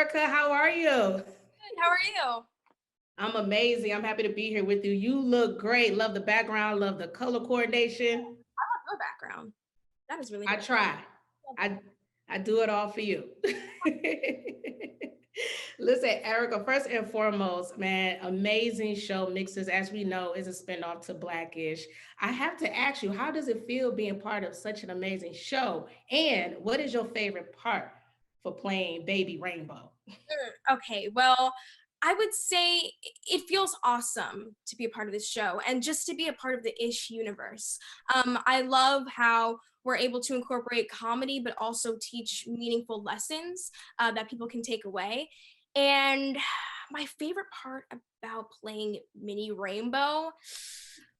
Arica. How are you? Good. How are you? I'm amazing. I'm happy to be here with you. You look great. Love the background, love the color coordination. I love your background. That is really I good. try. Love that. I do it all for you. Listen, Erica, first and foremost, man, amazing show. Mixes, as we know, is a spinoff to Blackish. I have to ask you, how does it feel being part of such an amazing show? And what is your favorite part for playing Baby Rainbow? Okay, well, I would say it feels awesome to be a part of this show and just to be a part of the Ish universe. I love how we're able to incorporate comedy, but also teach meaningful lessons that people can take away. And my favorite part about playing Mini Rainbow,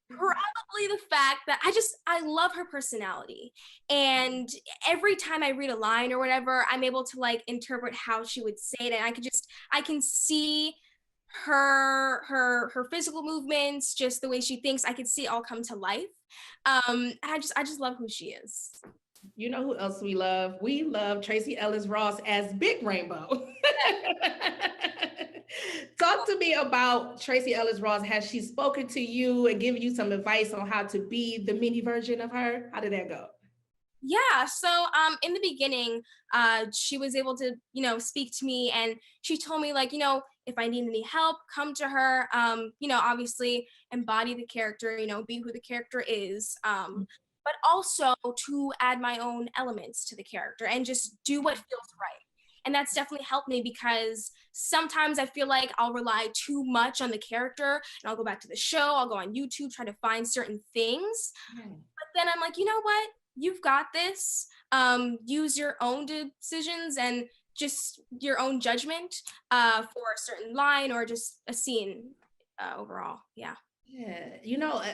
probably the fact that I love her personality, and every time I read a line or whatever, I'm able to like interpret how she would say it, and I can see her physical movements, just the way she thinks. I could see it all come to life. I just love who she is. You know who else we love? We love Tracy Ellis Ross as Big Rainbow. Talk to me about Tracy Ellis Ross. Has she spoken to you and given you some advice on how to be the mini version of her? How did that go? Yeah, so in the beginning, she was able to, speak to me, and she told me like, if I need any help, come to her. Obviously embody the character, be who the character is. But also to add my own elements to the character and just do what feels right. And that's definitely helped me because sometimes I feel like I'll rely too much on the character and I'll go back to the show, I'll go on YouTube, try to find certain things. Hmm. But then I'm like, you know what? You've got this. Use your own decisions and just your own judgment for a certain line or just a scene overall. Yeah. Yeah,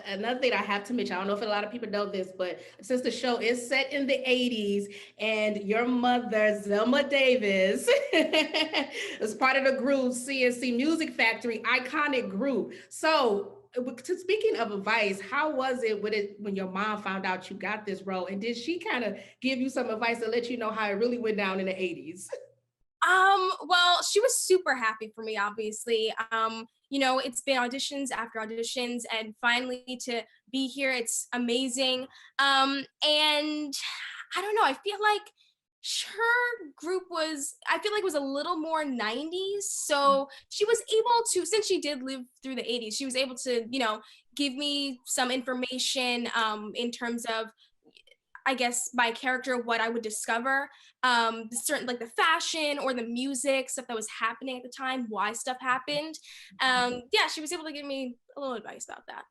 another thing I have to mention, I don't know if a lot of people know this, but since the show is set in the 80s and your mother, Zelma Davis, is part of the group CNC Music Factory, iconic group. So, speaking of advice, how was it when your mom found out you got this role? And did she kind of give you some advice to let you know how it really went down in the 80s? Well, she was super happy for me, obviously. It's been auditions after auditions, and finally to be here, it's amazing. And I don't know, I feel like her group I feel like was a little more 90s. So she was able to, since she did live through the 80s, she was able to, give me some information in terms of I guess by character what I would discover, the certain like the fashion or the music stuff that was happening at the time, why stuff happened. Yeah, she was able to give me a little advice about that.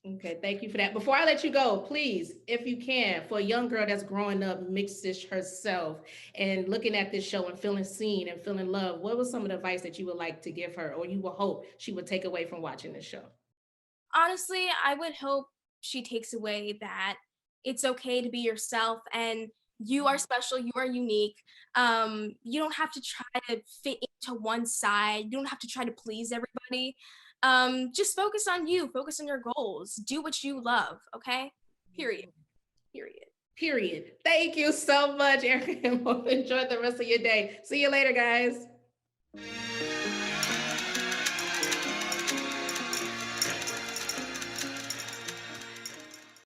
Okay, thank you for that. Before I let you go, please, if you can, for a young girl that's growing up mixed herself and looking at this show and feeling seen and feeling loved, what was some of the advice that you would like to give her or you would hope she would take away from watching this show? Honestly, I would hope she takes away that it's okay to be yourself and you are special, you are unique. You don't have to try to fit into one side. You don't have to try to please everybody. Just focus on you, focus on your goals, do what you love, okay? Period. Period. Period. Thank you so much, Erica. Enjoy the rest of your day. See you later, guys.